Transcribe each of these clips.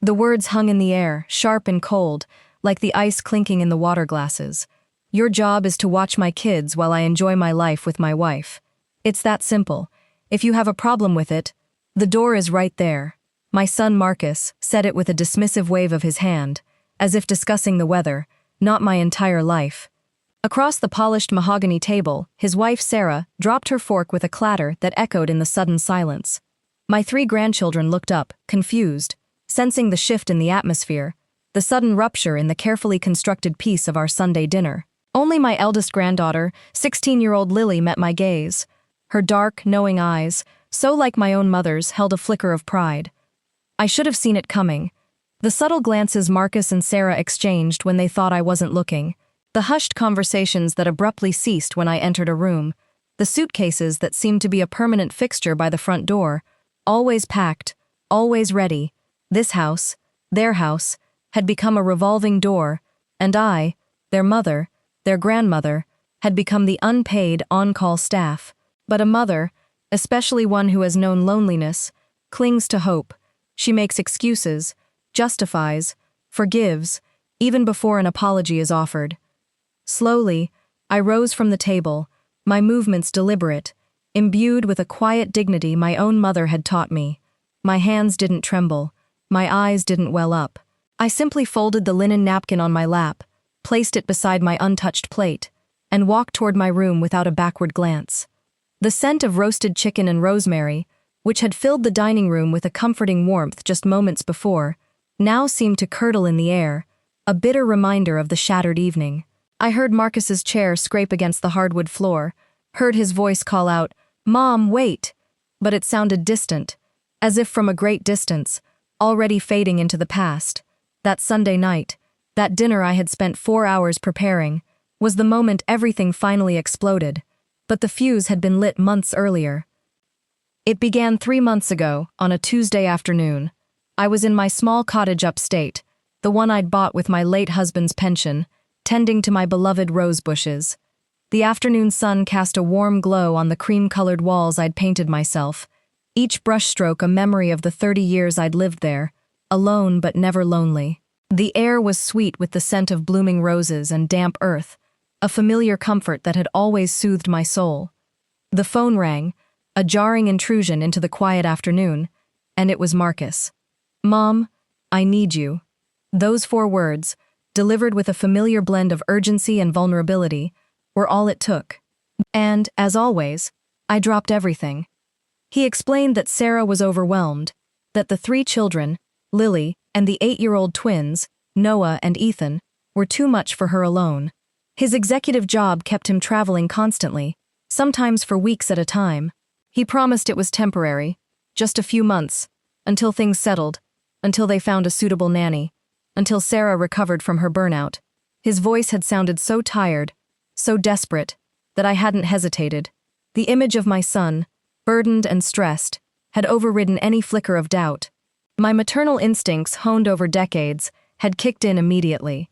The words hung in the air, sharp and cold, like the ice clinking in the water glasses. Your job is to watch my kids while I enjoy my life with my wife. It's that simple. If you have a problem with it, the door is right there. My son Marcus said it with a dismissive wave of his hand, as if discussing the weather, not my entire life. Across the polished mahogany table, his wife Sarah dropped her fork with a clatter that echoed in the sudden silence. My 3 grandchildren looked up, confused, sensing the shift in the atmosphere, the sudden rupture in the carefully constructed piece of our Sunday dinner. Only my eldest granddaughter, 16-year-old Lily, met my gaze. Her dark, knowing eyes, so like my own mother's, held a flicker of pride. I should have seen it coming. The subtle glances Marcus and Sarah exchanged when they thought I wasn't looking. The hushed conversations that abruptly ceased when I entered a room. The suitcases that seemed to be a permanent fixture by the front door. Always packed, always ready. This house, their house, had become a revolving door, and I, their mother, their grandmother, had become the unpaid, on-call staff. But a mother, especially one who has known loneliness, clings to hope. She makes excuses, justifies, forgives, even before an apology is offered. Slowly, I rose from the table, my movements deliberate, imbued with a quiet dignity my own mother had taught me. My hands didn't tremble, my eyes didn't well up. I simply folded the linen napkin on my lap, placed it beside my untouched plate, and walked toward my room without a backward glance. The scent of roasted chicken and rosemary, which had filled the dining room with a comforting warmth just moments before, now seemed to curdle in the air, a bitter reminder of the shattered evening. I heard Marcus's chair scrape against the hardwood floor, heard his voice call out, "Mom, wait!" But it sounded distant, as if from a great distance, already fading into the past. That Sunday night, that dinner I had spent 4 hours preparing, was the moment everything finally exploded, but the fuse had been lit months earlier. It began 3 months ago, on a Tuesday afternoon. I was in my small cottage upstate, the one I'd bought with my late husband's pension, tending to my beloved rose bushes. The afternoon sun cast a warm glow on the cream-colored walls I'd painted myself, each brushstroke a memory of the 30 years I'd lived there, alone but never lonely. The air was sweet with the scent of blooming roses and damp earth, a familiar comfort that had always soothed my soul. The phone rang, a jarring intrusion into the quiet afternoon, and it was Marcus. "Mom, I need you." Those 4 words, delivered with a familiar blend of urgency and vulnerability, were all it took. And, as always, I dropped everything. He explained that Sarah was overwhelmed, that the 3 children, Lily, and the 8-year-old twins, Noah and Ethan, were too much for her alone. His executive job kept him traveling constantly, sometimes for weeks at a time. He promised it was temporary, just a few months, until things settled, until they found a suitable nanny, until Sarah recovered from her burnout. His voice had sounded so tired, so desperate, that I hadn't hesitated. The image of my son, burdened and stressed, had overridden any flicker of doubt. My maternal instincts, honed over decades, had kicked in immediately.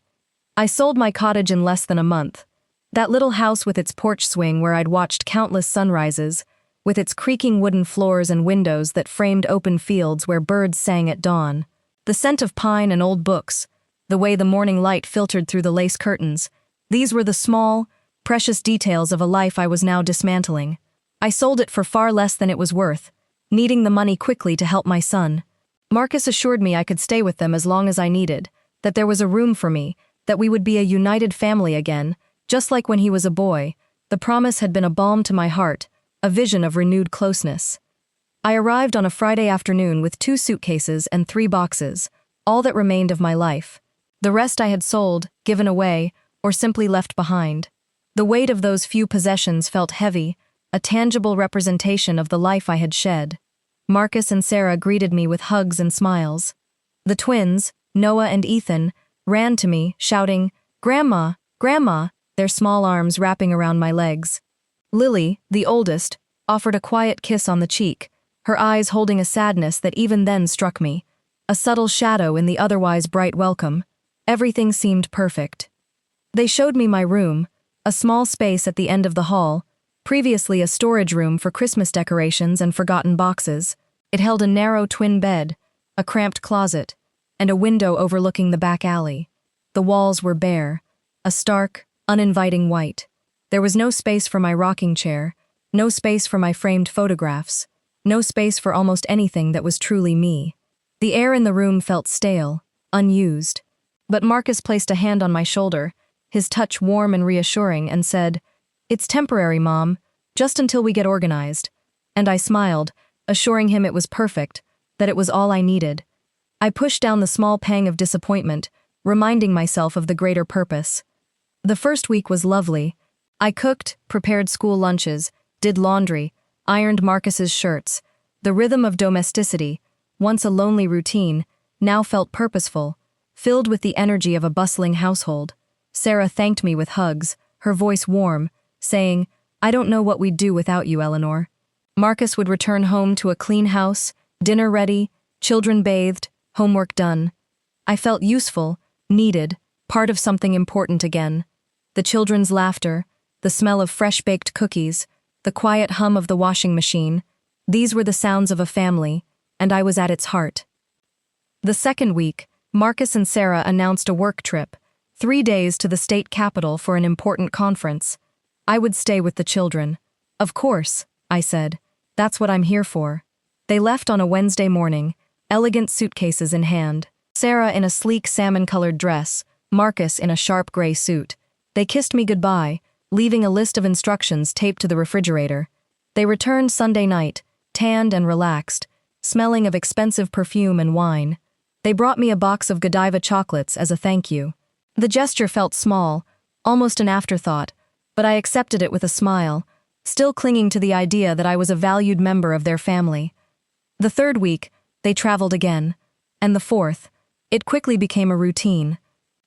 I sold my cottage in less than a month. That little house with its porch swing where I'd watched countless sunrises, with its creaking wooden floors and windows that framed open fields where birds sang at dawn. The scent of pine and old books, the way the morning light filtered through the lace curtains, these were the small, precious details of a life I was now dismantling. I sold it for far less than it was worth, needing the money quickly to help my son. Marcus assured me I could stay with them as long as I needed, that there was a room for me, that we would be a united family again, just like when he was a boy. The promise had been a balm to my heart, a vision of renewed closeness. I arrived on a Friday afternoon with 2 suitcases and 3 boxes, all that remained of my life. The rest I had sold, given away, or simply left behind. The weight of those few possessions felt heavy, a tangible representation of the life I had shed. Marcus and Sarah greeted me with hugs and smiles. The twins, Noah and Ethan, ran to me, shouting, "Grandma, Grandma," their small arms wrapping around my legs. Lily, the oldest, offered a quiet kiss on the cheek, her eyes holding a sadness that even then struck me, a subtle shadow in the otherwise bright welcome. Everything seemed perfect. They showed me my room, a small space at the end of the hall, previously a storage room for Christmas decorations and forgotten boxes. It held a narrow twin bed, a cramped closet, and a window overlooking the back alley. The walls were bare, a stark, uninviting white. There was no space for my rocking chair, no space for my framed photographs, no space for almost anything that was truly me. The air in the room felt stale, unused. But Marcus placed a hand on my shoulder, his touch warm and reassuring, and said, "It's temporary, Mom, just until we get organized." And I smiled, assuring him it was perfect, that it was all I needed. I pushed down the small pang of disappointment, reminding myself of the greater purpose. The first week was lovely. I cooked, prepared school lunches, did laundry, ironed Marcus's shirts. The rhythm of domesticity, once a lonely routine, now felt purposeful, filled with the energy of a bustling household. Sarah thanked me with hugs, her voice warm, saying, "I don't know what we'd do without you, Eleanor." Marcus would return home to a clean house, dinner ready, children bathed, homework done. I felt useful, needed, part of something important again. The children's laughter, the smell of fresh-baked cookies, the quiet hum of the washing machine, these were the sounds of a family, and I was at its heart. The second week, Marcus and Sarah announced a work trip, 3 days to the state capital for an important conference. I would stay with the children. "Of course," I said. "That's what I'm here for." They left on a Wednesday morning, elegant suitcases in hand. Sarah in a sleek salmon-colored dress, Marcus in a sharp gray suit. They kissed me goodbye, leaving a list of instructions taped to the refrigerator. They returned Sunday night, tanned and relaxed, smelling of expensive perfume and wine. They brought me a box of Godiva chocolates as a thank you. The gesture felt small, almost an afterthought, but I accepted it with a smile, still clinging to the idea that I was a valued member of their family. The third week, they traveled again, and the fourth, it quickly became a routine.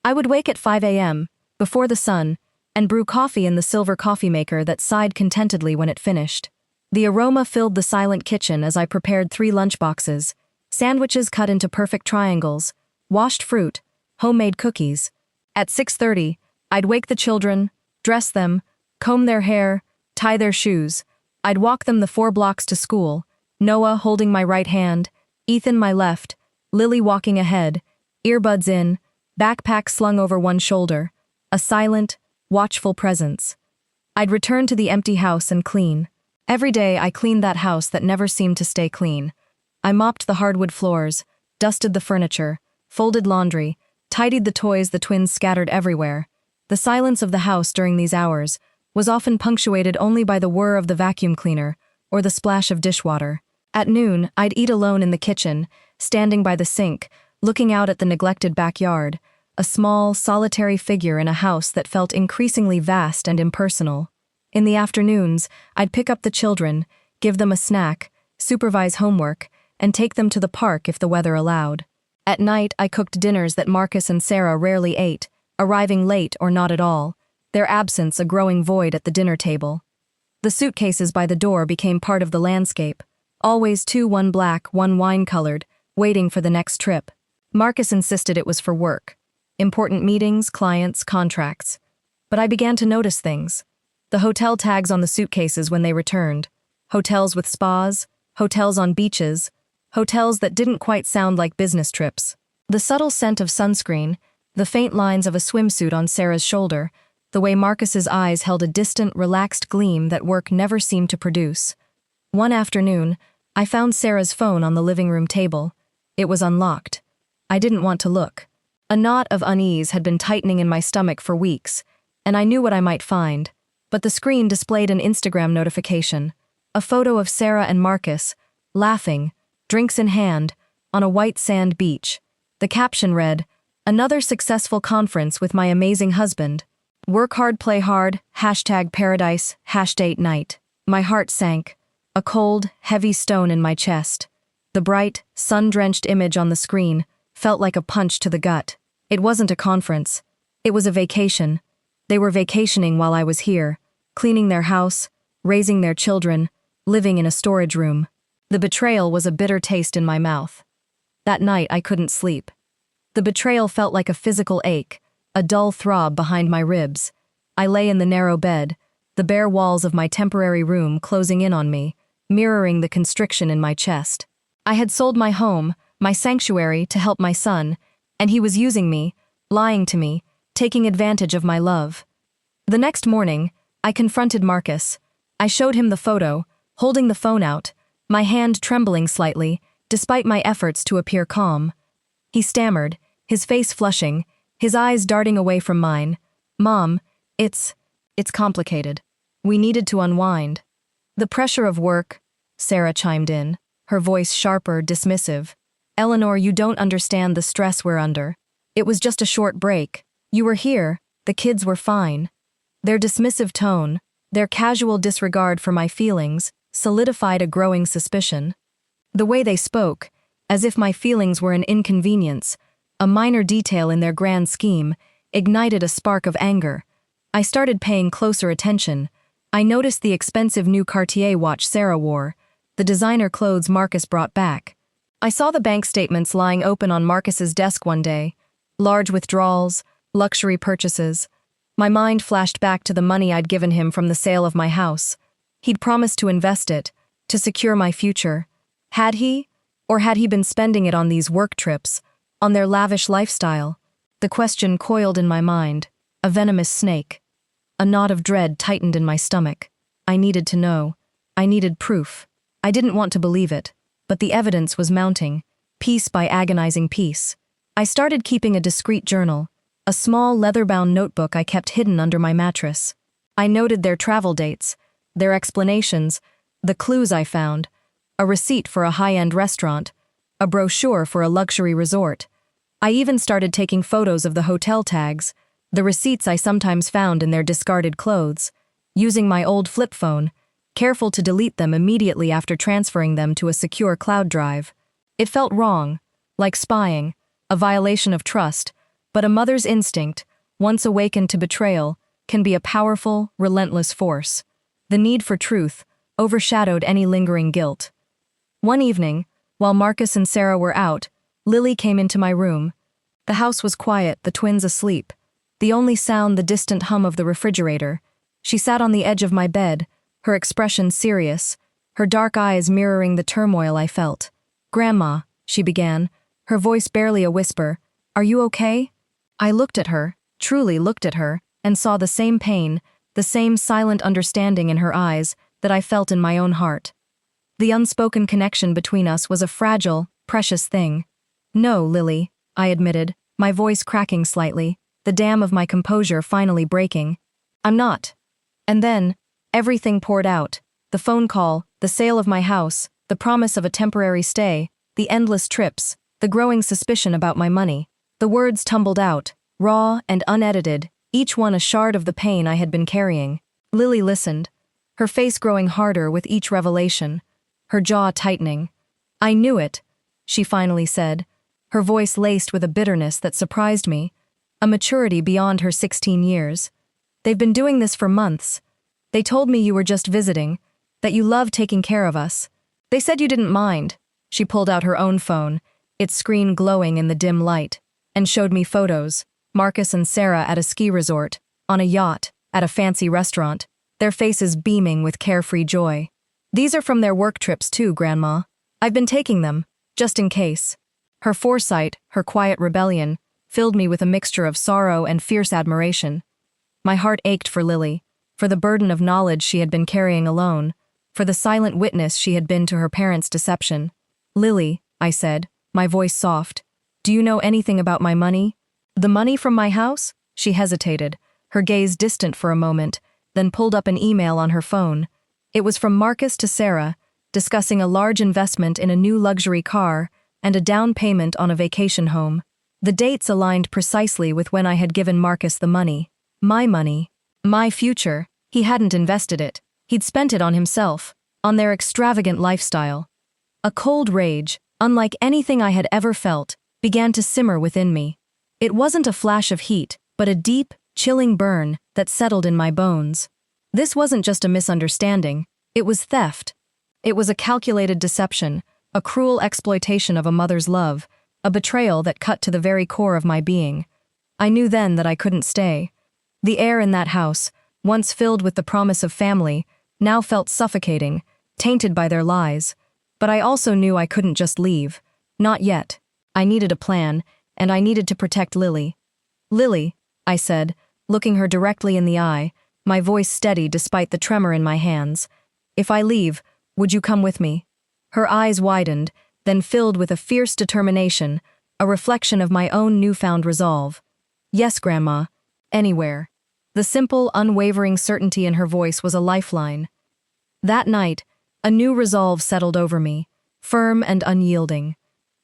I would wake at 5 a.m., before the sun, and brew coffee in the silver coffee maker that sighed contentedly when it finished. The aroma filled the silent kitchen as I prepared 3 lunchboxes, sandwiches cut into perfect triangles, washed fruit, homemade cookies. At 6:30, I'd wake the children, dress them, comb their hair, tie their shoes. I'd walk them the 4 blocks to school, Noah holding my right hand, Ethan my left, Lily walking ahead, earbuds in, backpack slung over one shoulder, a silent, watchful presence. I'd return to the empty house and clean. Every day I cleaned that house that never seemed to stay clean. I mopped the hardwood floors, dusted the furniture, folded laundry, tidied the toys the twins scattered everywhere. The silence of the house during these hours was often punctuated only by the whir of the vacuum cleaner or the splash of dishwater. At noon, I'd eat alone in the kitchen, standing by the sink, looking out at the neglected backyard, a small, solitary figure in a house that felt increasingly vast and impersonal. In the afternoons, I'd pick up the children, give them a snack, supervise homework, and take them to the park if the weather allowed. At night, I cooked dinners that Marcus and Sarah rarely ate, arriving late or not at all, their absence a growing void at the dinner table. The suitcases by the door became part of the landscape, always 2, one black, one wine-colored, waiting for the next trip. Marcus insisted it was for work. Important meetings, clients, contracts. But I began to notice things. The hotel tags on the suitcases when they returned. Hotels with spas, hotels on beaches, hotels that didn't quite sound like business trips. The subtle scent of sunscreen, the faint lines of a swimsuit on Sarah's shoulder, the way Marcus's eyes held a distant, relaxed gleam that work never seemed to produce. One afternoon, I found Sarah's phone on the living room table. It was unlocked. I didn't want to look. A knot of unease had been tightening in my stomach for weeks, and I knew what I might find. But the screen displayed an Instagram notification, a photo of Sarah and Marcus, laughing, drinks in hand, on a white sand beach. The caption read, "Another successful conference with my amazing husband. Work hard, play hard, #paradise, #date night." My heart sank, a cold, heavy stone in my chest. The bright, sun-drenched image on the screen felt like a punch to the gut. It wasn't a conference. It was a vacation. They were vacationing while I was here, cleaning their house, raising their children, living in a storage room. The betrayal was a bitter taste in my mouth. That night I couldn't sleep. The betrayal felt like a physical ache, a dull throb behind my ribs. I lay in the narrow bed, the bare walls of my temporary room closing in on me, mirroring the constriction in my chest. I had sold my home, my sanctuary to help my son, and he was using me, lying to me, taking advantage of my love. The next morning, I confronted Marcus. I showed him the photo, holding the phone out, my hand trembling slightly, despite my efforts to appear calm. He stammered, his face flushing, his eyes darting away from mine. "Mom, it's complicated. We needed to unwind." "The pressure of work," Sarah chimed in, her voice sharper, dismissive. "Eleanor, you don't understand the stress we're under. It was just a short break. You were here, the kids were fine." Their dismissive tone, their casual disregard for my feelings, solidified a growing suspicion. The way they spoke, as if my feelings were an inconvenience, a minor detail in their grand scheme, ignited a spark of anger. I started paying closer attention. I noticed the expensive new Cartier watch Sarah wore, the designer clothes Marcus brought back. I saw the bank statements lying open on Marcus's desk one day, large withdrawals, luxury purchases. My mind flashed back to the money I'd given him from the sale of my house. He'd promised to invest it, to secure my future. Had he? Or had he been spending it on these work trips, on their lavish lifestyle? The question coiled in my mind, a venomous snake. A knot of dread tightened in my stomach. I needed to know. I needed proof. I didn't want to believe it, but the evidence was mounting, piece by agonizing piece. I started keeping a discreet journal, a small leather-bound notebook I kept hidden under my mattress. I noted their travel dates, their explanations, the clues I found, a receipt for a high-end restaurant, a brochure for a luxury resort. I even started taking photos of the hotel tags, the receipts I sometimes found in their discarded clothes, using my old flip phone, careful to delete them immediately after transferring them to a secure cloud drive. It felt wrong, like spying, a violation of trust, but a mother's instinct, once awakened to betrayal, can be a powerful, relentless force. The need for truth overshadowed any lingering guilt. One evening, while Marcus and Sarah were out, Lily came into my room. The house was quiet, the twins asleep. The only sound the distant hum of the refrigerator. She sat on the edge of my bed, her expression serious, her dark eyes mirroring the turmoil I felt. "Grandma," she began, her voice barely a whisper, "are you okay?" I looked at her, truly looked at her, and saw the same pain, the same silent understanding in her eyes that I felt in my own heart. The unspoken connection between us was a fragile, precious thing. "No, Lily," I admitted, my voice cracking slightly, the dam of my composure finally breaking. "I'm not." And then, everything poured out. The phone call, the sale of my house, the promise of a temporary stay, the endless trips, the growing suspicion about my money. The words tumbled out, raw and unedited, each one a shard of the pain I had been carrying. Lily listened, her face growing harder with each revelation, her jaw tightening. "I knew it," she finally said, her voice laced with a bitterness that surprised me, a maturity beyond her 16 years. "They've been doing this for months. They told me you were just visiting, that you loved taking care of us. They said you didn't mind." She pulled out her own phone, its screen glowing in the dim light, and showed me photos, Marcus and Sarah at a ski resort, on a yacht, at a fancy restaurant, their faces beaming with carefree joy. "These are from their work trips too, Grandma. I've been taking them, just in case." Her foresight, her quiet rebellion, filled me with a mixture of sorrow and fierce admiration. My heart ached for Lily, for the burden of knowledge she had been carrying alone, for the silent witness she had been to her parents' deception. "Lily," I said, my voice soft, "do you know anything about my money?" "The money from my house?" She hesitated, her gaze distant for a moment, then pulled up an email on her phone. It was from Marcus to Sarah, discussing a large investment in a new luxury car and a down payment on a vacation home. The dates aligned precisely with when I had given Marcus the money. My money. My future. He hadn't invested it. He'd spent it on himself, on their extravagant lifestyle. A cold rage, unlike anything I had ever felt, began to simmer within me. It wasn't a flash of heat, but a deep, chilling burn that settled in my bones. This wasn't just a misunderstanding, it was theft. It was a calculated deception, a cruel exploitation of a mother's love, a betrayal that cut to the very core of my being. I knew then that I couldn't stay. The air in that house, once filled with the promise of family, now felt suffocating, tainted by their lies. But I also knew I couldn't just leave. Not yet. I needed a plan, and I needed to protect Lily. Lily, I said, looking her directly in the eye, my voice steady despite the tremor in my hands. If I leave, would you come with me? Her eyes widened, then filled with a fierce determination, a reflection of my own newfound resolve. Yes, Grandma. Anywhere. The simple, unwavering certainty in her voice was a lifeline. That night, a new resolve settled over me, firm and unyielding.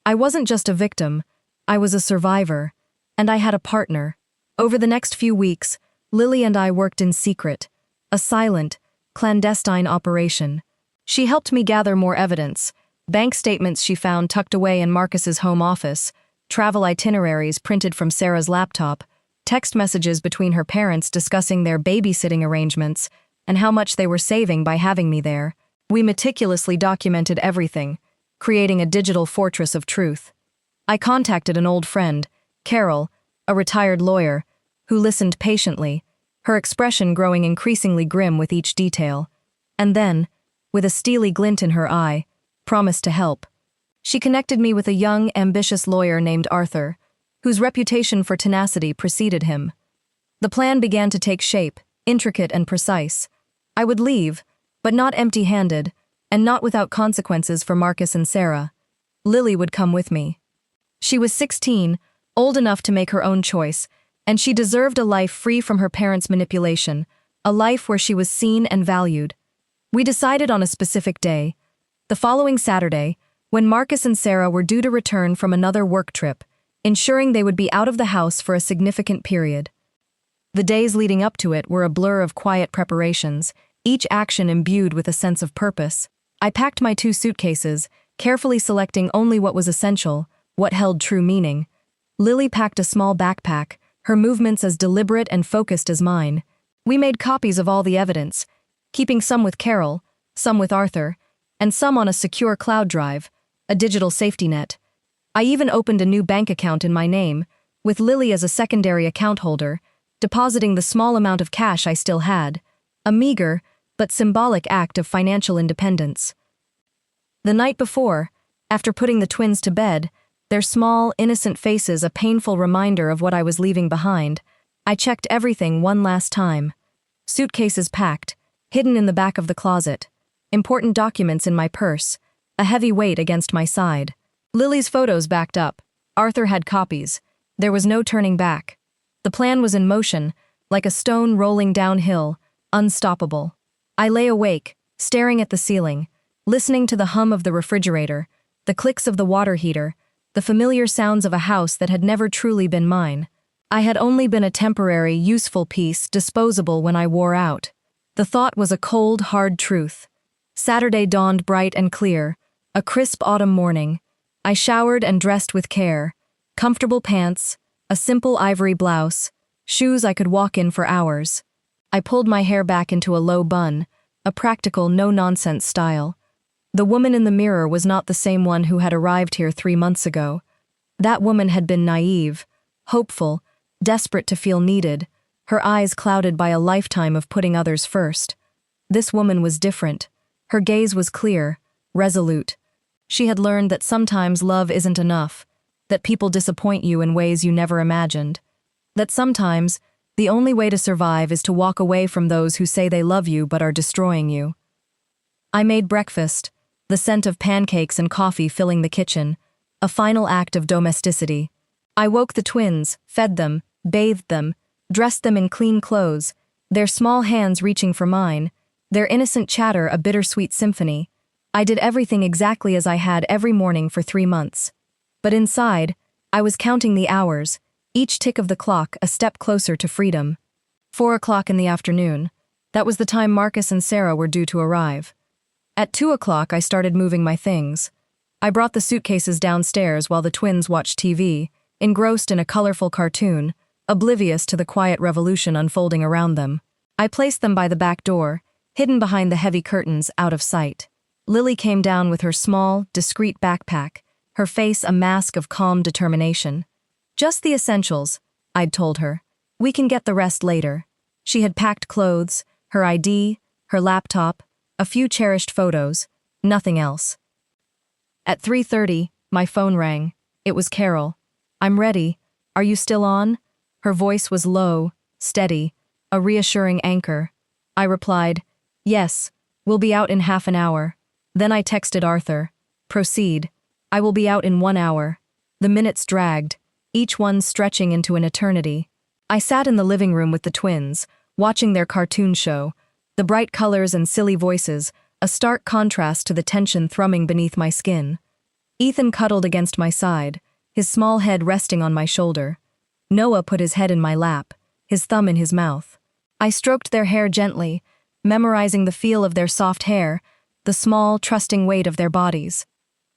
I wasn't just a victim, I was a survivor, and I had a partner. Over the next few weeks, Lily and I worked in secret, a silent, clandestine operation. She helped me gather more evidence, bank statements she found tucked away in Marcus's home office, travel itineraries printed from Sarah's laptop, text messages between her parents discussing their babysitting arrangements and how much they were saving by having me there. We meticulously documented everything, creating a digital fortress of truth. I contacted an old friend, Carol, a retired lawyer, who listened patiently, her expression growing increasingly grim with each detail, and then, with a steely glint in her eye, promised to help. She connected me with a young, ambitious lawyer named Arthur, whose reputation for tenacity preceded him. The plan began to take shape, intricate and precise. I would leave, but not empty-handed, and not without consequences for Marcus and Sarah. Lily would come with me. She was 16, old enough to make her own choice, and she deserved a life free from her parents' manipulation, a life where she was seen and valued. We decided on a specific day, the following Saturday, when Marcus and Sarah were due to return from another work trip, ensuring they would be out of the house for a significant period. The days leading up to it were a blur of quiet preparations, each action imbued with a sense of purpose. I packed my 2 suitcases, carefully selecting only what was essential, what held true meaning. Lily packed a small backpack, her movements as deliberate and focused as mine. We made copies of all the evidence, keeping some with Carol, some with Arthur, and some on a secure cloud drive, a digital safety net. I even opened a new bank account in my name, with Lily as a secondary account holder, depositing the small amount of cash I still had, a meager but symbolic act of financial independence. The night before, after putting the twins to bed, their small, innocent faces a painful reminder of what I was leaving behind, I checked everything one last time. Suitcases packed, hidden in the back of the closet, important documents in my purse, a heavy weight against my side. Lily's photos backed up. Arthur had copies. There was no turning back. The plan was in motion, like a stone rolling downhill, unstoppable. I lay awake, staring at the ceiling, listening to the hum of the refrigerator, the clicks of the water heater, the familiar sounds of a house that had never truly been mine. I had only been a temporary, useful piece, disposable when I wore out. The thought was a cold, hard truth. Saturday dawned bright and clear, a crisp autumn morning. I showered and dressed with care. Comfortable pants, a simple ivory blouse, shoes I could walk in for hours. I pulled my hair back into a low bun, a practical, no-nonsense style. The woman in the mirror was not the same one who had arrived here 3 months ago. That woman had been naive, hopeful, desperate to feel needed, her eyes clouded by a lifetime of putting others first. This woman was different. Her gaze was clear, resolute. She had learned that sometimes love isn't enough, that people disappoint you in ways you never imagined, that sometimes the only way to survive is to walk away from those who say they love you but are destroying you. I made breakfast, the scent of pancakes and coffee filling the kitchen, a final act of domesticity. I woke the twins, fed them, bathed them, dressed them in clean clothes, their small hands reaching for mine, their innocent chatter a bittersweet symphony. I did everything exactly as I had every morning for 3 months. But inside, I was counting the hours, each tick of the clock a step closer to freedom. 4 o'clock in the afternoon. That was the time Marcus and Sarah were due to arrive. At 2 o'clock, I started moving my things. I brought the suitcases downstairs while the twins watched TV, engrossed in a colorful cartoon, oblivious to the quiet revolution unfolding around them. I placed them by the back door, hidden behind the heavy curtains, out of sight. Lily came down with her small, discreet backpack, her face a mask of calm determination. "Just the essentials," I'd told her. "We can get the rest later." She had packed clothes, her ID, her laptop, a few cherished photos, nothing else. At 3:30, My phone rang. It was Carol. "I'm ready. Are you still on?" Her voice was low, steady, a reassuring anchor. I replied, "Yes, we'll be out in half an hour." Then I texted Arthur, "Proceed. I will be out in 1 hour." The minutes dragged, each one stretching into an eternity. I sat in the living room with the twins, watching their cartoon show. The bright colors and silly voices, a stark contrast to the tension thrumming beneath my skin. Ethan cuddled against my side, his small head resting on my shoulder. Noah put his head in my lap, his thumb in his mouth. I stroked their hair gently, memorizing the feel of their soft hair, the small, trusting weight of their bodies.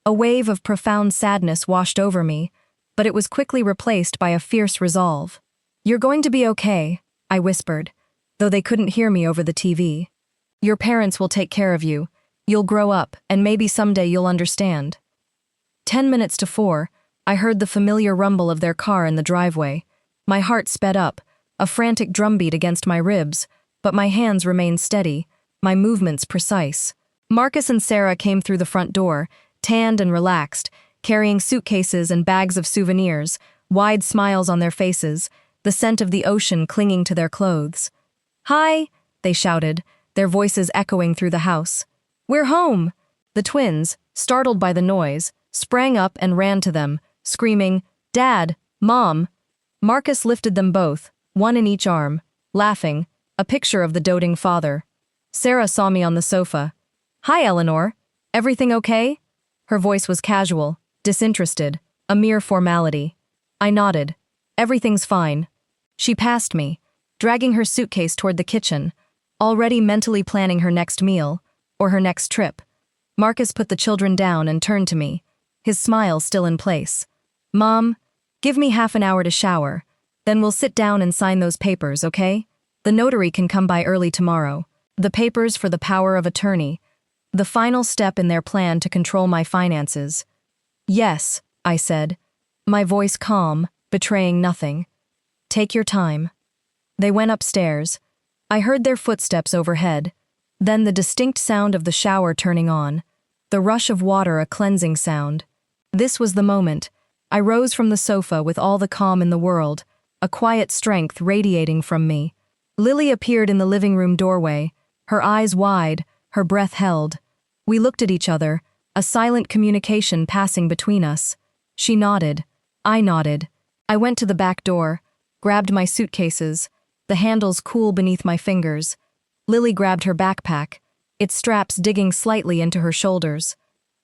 A wave of profound sadness washed over me, but it was quickly replaced by a fierce resolve. "You're going to be okay," I whispered, though they couldn't hear me over the TV. "Your parents will take care of you. You'll grow up, and maybe someday you'll understand." 10 minutes to 4, I heard the familiar rumble of their car in the driveway. My heart sped up, a frantic drumbeat against my ribs, but my hands remained steady, my movements precise. Marcus and Sarah came through the front door, tanned and relaxed, carrying suitcases and bags of souvenirs, wide smiles on their faces, the scent of the ocean clinging to their clothes. "Hi," they shouted, their voices echoing through the house. "We're home!" The twins, startled by the noise, sprang up and ran to them, screaming, "Dad! Mom!" Marcus lifted them both, one in each arm, laughing, a picture of the doting father. Sarah saw me on the sofa. "Hi, Eleanor. Everything okay?" Her voice was casual, disinterested, a mere formality. I nodded. "Everything's fine." She passed me, dragging her suitcase toward the kitchen, already mentally planning her next meal, or her next trip. Marcus put the children down and turned to me, his smile still in place. "Mom, give me half an hour to shower, then we'll sit down and sign those papers, okay? The notary can come by early tomorrow. The papers for the power of attorney, the final step in their plan to control my finances." "Yes," I said, my voice calm, betraying nothing. "Take your time." They went upstairs. I heard their footsteps overhead, then the distinct sound of the shower turning on, the rush of water a cleansing sound. This was the moment. I rose from the sofa with all the calm in the world, a quiet strength radiating from me. Lily appeared in the living room doorway, her eyes wide, her breath held. We looked at each other, a silent communication passing between us. She nodded. I nodded. I went to the back door, grabbed my suitcases, the handles cool beneath my fingers. Lily grabbed her backpack, its straps digging slightly into her shoulders.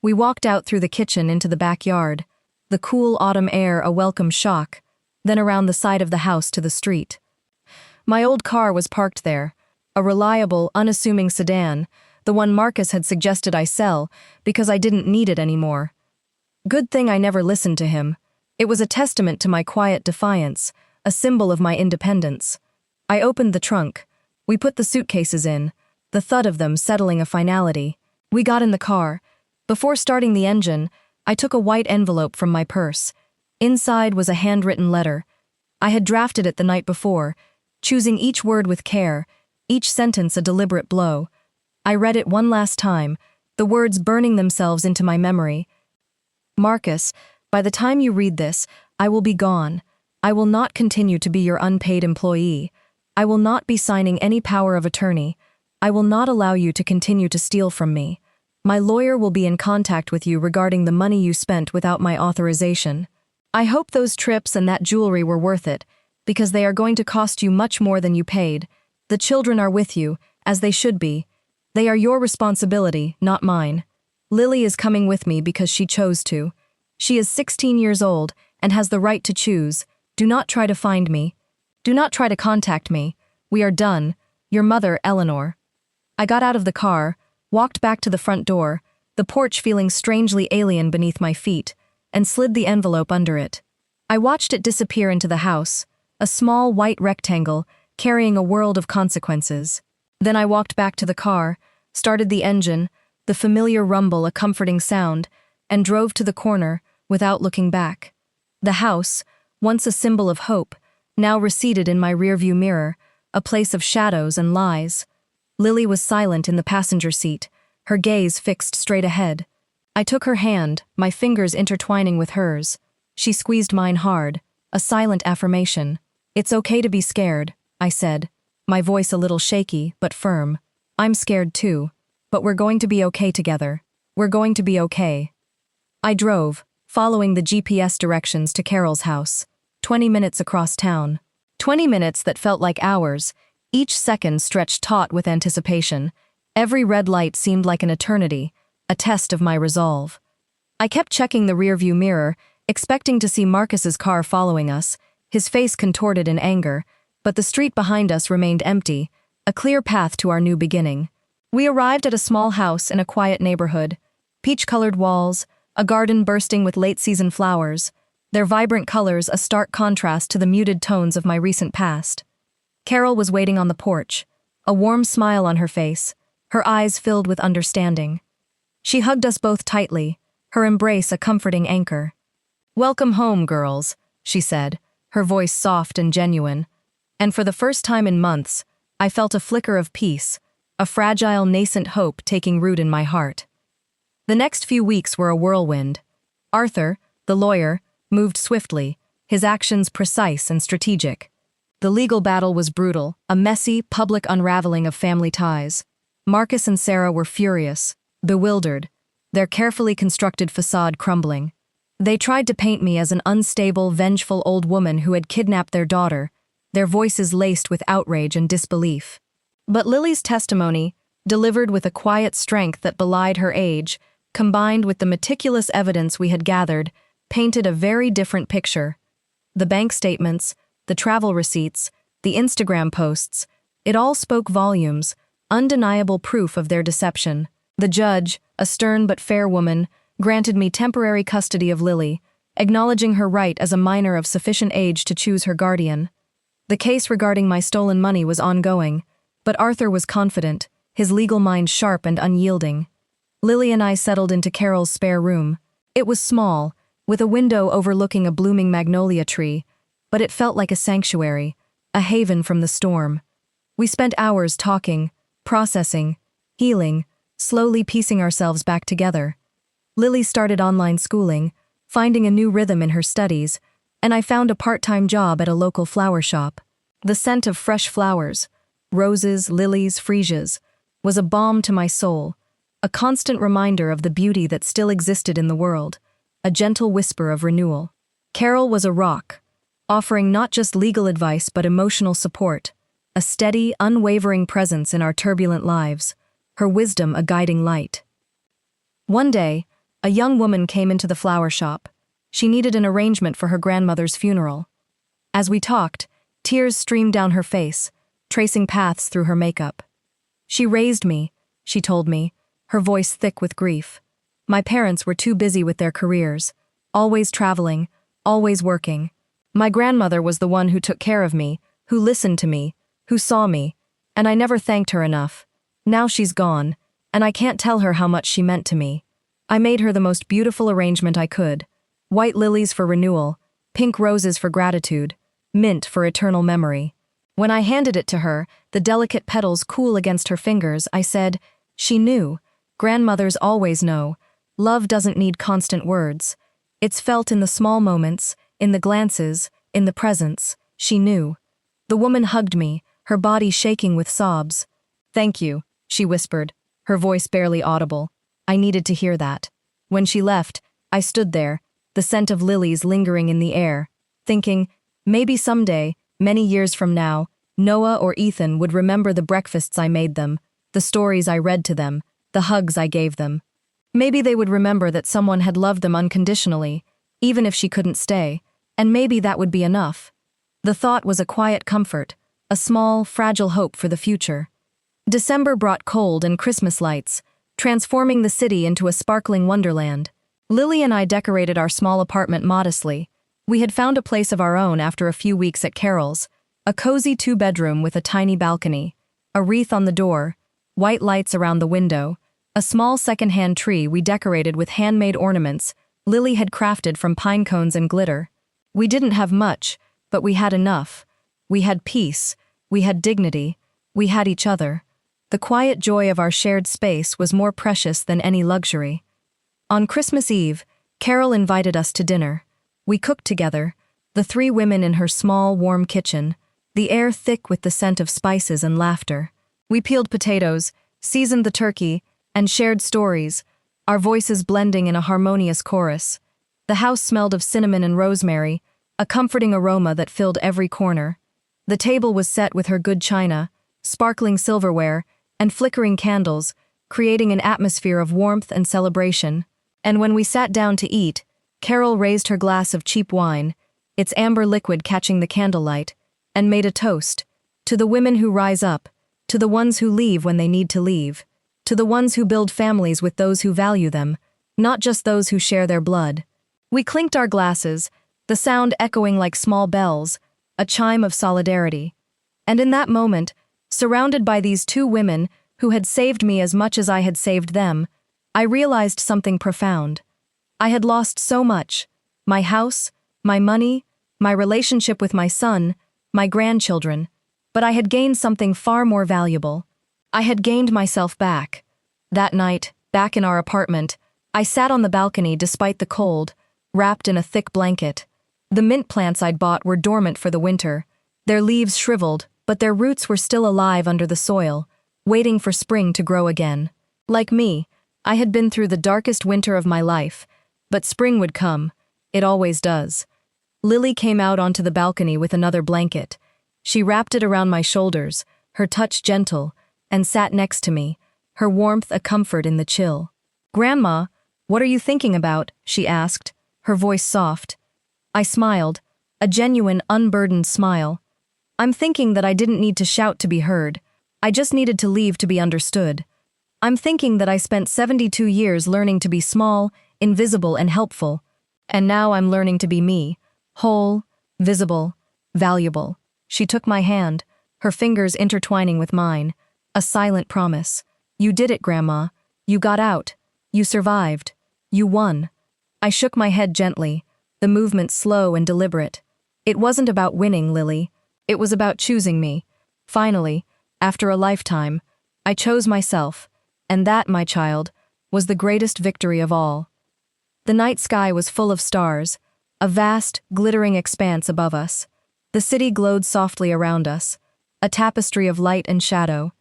We walked out through the kitchen into the backyard, the cool autumn air a welcome shock, then around the side of the house to the street. My old car was parked there, a reliable, unassuming sedan, the one Marcus had suggested I sell because I didn't need it anymore. Good thing I never listened to him. It was a testament to my quiet defiance, a symbol of my independence. I opened the trunk. We put the suitcases in, the thud of them settling a finality. We got in the car. Before starting the engine, I took a white envelope from my purse. Inside was a handwritten letter. I had drafted it the night before, choosing each word with care, each sentence a deliberate blow. I read it one last time, the words burning themselves into my memory. "Marcus, by the time you read this, I will be gone. I will not continue to be your unpaid employee. I will not be signing any power of attorney. I will not allow you to continue to steal from me. My lawyer will be in contact with you regarding the money you spent without my authorization. I hope those trips and that jewelry were worth it, because they are going to cost you much more than you paid. The children are with you, as they should be. They are your responsibility, not mine. Lily is coming with me because she chose to. She is 16 years old and has the right to choose. Do not try to find me. Do not try to contact me. We are done. Your mother, Eleanor." I got out of the car, walked back to the front door, the porch feeling strangely alien beneath my feet, and slid the envelope under it. I watched it disappear into the house, a small white rectangle carrying a world of consequences. Then I walked back to the car, started the engine, the familiar rumble a comforting sound, and drove to the corner without looking back. The house, once a symbol of hope, now receded in my rearview mirror, a place of shadows and lies. Lily was silent in the passenger seat, her gaze fixed straight ahead. I took her hand, my fingers intertwining with hers. She squeezed mine hard, a silent affirmation. "It's okay to be scared," I said, my voice a little shaky but firm. "I'm scared too, but we're going to be okay together. We're going to be okay." I drove, following the GPS directions to Carol's house, 20 minutes across town. 20 minutes that felt like hours, each second stretched taut with anticipation. Every red light seemed like an eternity, a test of my resolve. I kept checking the rearview mirror, expecting to see Marcus's car following us, his face contorted in anger, but the street behind us remained empty, a clear path to our new beginning. We arrived at a small house in a quiet neighborhood. Peach-colored walls, a garden bursting with late-season flowers, their vibrant colors a stark contrast to the muted tones of my recent past. Carol was waiting on the porch, a warm smile on her face, her eyes filled with understanding. She hugged us both tightly, her embrace a comforting anchor. "Welcome home, girls," she said, her voice soft and genuine. And for the first time in months, I felt a flicker of peace, a fragile, nascent hope taking root in my heart. The next few weeks were a whirlwind. Arthur, the lawyer, moved swiftly, his actions precise and strategic. The legal battle was brutal, a messy, public unraveling of family ties. Marcus and Sarah were furious, bewildered, their carefully constructed facade crumbling. They tried to paint me as an unstable, vengeful old woman who had kidnapped their daughter, their voices laced with outrage and disbelief. But Lily's testimony, delivered with a quiet strength that belied her age, combined with the meticulous evidence we had gathered, painted a very different picture. The bank statements, the travel receipts, the Instagram posts, it all spoke volumes, undeniable proof of their deception. The judge, a stern but fair woman, granted me temporary custody of Lily, acknowledging her right as a minor of sufficient age to choose her guardian. The case regarding my stolen money was ongoing, but Arthur was confident, his legal mind sharp and unyielding. Lily and I settled into Carol's spare room. It was small, with a window overlooking a blooming magnolia tree, but it felt like a sanctuary, a haven from the storm. We spent hours talking, processing, healing, slowly piecing ourselves back together. Lily started online schooling, finding a new rhythm in her studies, and I found a part-time job at a local flower shop. The scent of fresh flowers, roses, lilies, freesias, was a balm to my soul, a constant reminder of the beauty that still existed in the world, a gentle whisper of renewal. Carol was a rock, offering not just legal advice but emotional support, a steady, unwavering presence in our turbulent lives, her wisdom a guiding light. One day, a young woman came into the flower shop. She needed an arrangement for her grandmother's funeral. As we talked, tears streamed down her face, tracing paths through her makeup. "She raised me," she told me, her voice thick with grief. "My parents were too busy with their careers, always traveling, always working. My grandmother was the one who took care of me, who listened to me, who saw me, and I never thanked her enough. Now she's gone, and I can't tell her how much she meant to me. I made her the most beautiful arrangement I could. White lilies for renewal, pink roses for gratitude, mint for eternal memory. When I handed it to her, the delicate petals cool against her fingers, I said, 'She knew. Grandmothers always know. Love doesn't need constant words. It's felt in the small moments, in the glances, in the presence. She knew.' The woman hugged me, her body shaking with sobs. 'Thank you,' she whispered, her voice barely audible. I needed to hear that. When she left, I stood there, the scent of lilies lingering in the air, thinking, maybe someday, many years from now, Noah or Ethan would remember the breakfasts I made them, the stories I read to them, the hugs I gave them. Maybe they would remember that someone had loved them unconditionally, even if she couldn't stay, and maybe that would be enough. The thought was a quiet comfort, a small, fragile hope for the future. December brought cold and Christmas lights, transforming the city into a sparkling wonderland. Lily and I decorated our small apartment modestly. We had found a place of our own after a few weeks at Carol's, a cozy two-bedroom with a tiny balcony, a wreath on the door, white lights around the window, a small second-hand tree we decorated with handmade ornaments Lily had crafted from pine cones and glitter. We didn't have much, but we had enough. We had peace, we had dignity, we had each other. The quiet joy of our shared space was more precious than any luxury. On Christmas Eve, Carol invited us to dinner. We cooked together, the three women in her small, warm kitchen, the air thick with the scent of spices and laughter. We peeled potatoes, seasoned the turkey, and shared stories, our voices blending in a harmonious chorus. The house smelled of cinnamon and rosemary, a comforting aroma that filled every corner. The table was set with her good china, sparkling silverware, and flickering candles, creating an atmosphere of warmth and celebration. And when we sat down to eat, Carol raised her glass of cheap wine, its amber liquid catching the candlelight, and made a toast. To the women who rise up, to the ones who leave when they need to leave, to the ones who build families with those who value them, not just those who share their blood. We clinked our glasses, the sound echoing like small bells, a chime of solidarity. And in that moment, surrounded by these two women who had saved me as much as I had saved them, I realized something profound. I had lost so much: my house, my money, my relationship with my son, my grandchildren, but I had gained something far more valuable. I had gained myself back. That night, back in our apartment, I sat on the balcony despite the cold, wrapped in a thick blanket. The mint plants I'd bought were dormant for the winter, their leaves shriveled, but their roots were still alive under the soil, waiting for spring to grow again. Like me, I had been through the darkest winter of my life, but spring would come. It always does. Lily came out onto the balcony with another blanket. She wrapped it around my shoulders, her touch gentle, and sat next to me, her warmth a comfort in the chill. "Grandma, what are you thinking about?" she asked, her voice soft. I smiled, a genuine, unburdened smile. "I'm thinking that I didn't need to shout to be heard. I just needed to leave to be understood. I'm thinking that I spent 72 years learning to be small, invisible, and helpful. And now I'm learning to be me, whole, visible, valuable." She took my hand, her fingers intertwining with mine, a silent promise. "You did it, Grandma. You got out. You survived. You won." I shook my head gently, the movement slow and deliberate. "It wasn't about winning, Lily. It was about choosing me. Finally, after a lifetime, I chose myself, and that, my child, was the greatest victory of all." The night sky was full of stars, a vast, glittering expanse above us. The city glowed softly around us, a tapestry of light and shadow.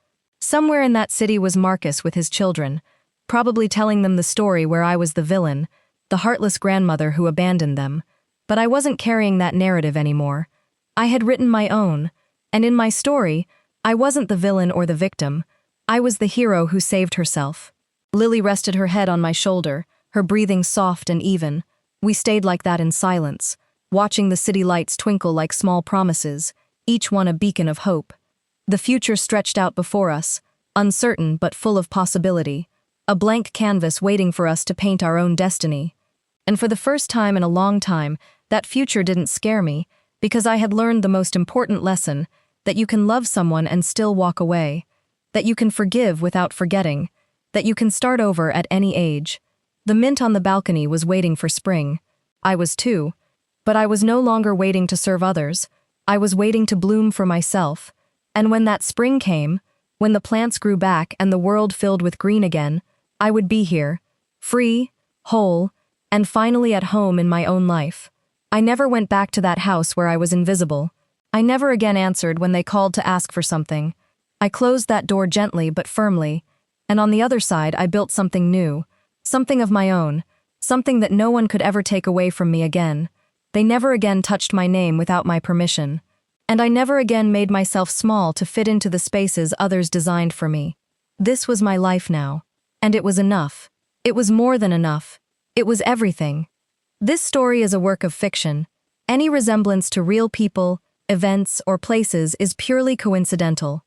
Somewhere in that city was Marcus with his children, probably telling them the story where I was the villain, the heartless grandmother who abandoned them. But I wasn't carrying that narrative anymore. I had written my own, and in my story, I wasn't the villain or the victim. I was the hero who saved herself. Lily rested her head on my shoulder, her breathing soft and even. We stayed like that in silence, watching the city lights twinkle like small promises, each one a beacon of hope. The future stretched out before us, uncertain but full of possibility, a blank canvas waiting for us to paint our own destiny. And for the first time in a long time, that future didn't scare me, because I had learned the most important lesson, that you can love someone and still walk away, that you can forgive without forgetting, that you can start over at any age. The mint on the balcony was waiting for spring. I was too. But I was no longer waiting to serve others. I was waiting to bloom for myself. And when that spring came, when the plants grew back and the world filled with green again, I would be here, free, whole, and finally at home in my own life. I never went back to that house where I was invisible. I never again answered when they called to ask for something. I closed that door gently but firmly, and on the other side I built something new, something of my own, something that no one could ever take away from me again. They never again touched my name without my permission. And I never again made myself small to fit into the spaces others designed for me. This was my life now. And it was enough. It was more than enough. It was everything. This story is a work of fiction. Any resemblance to real people, events, or places is purely coincidental.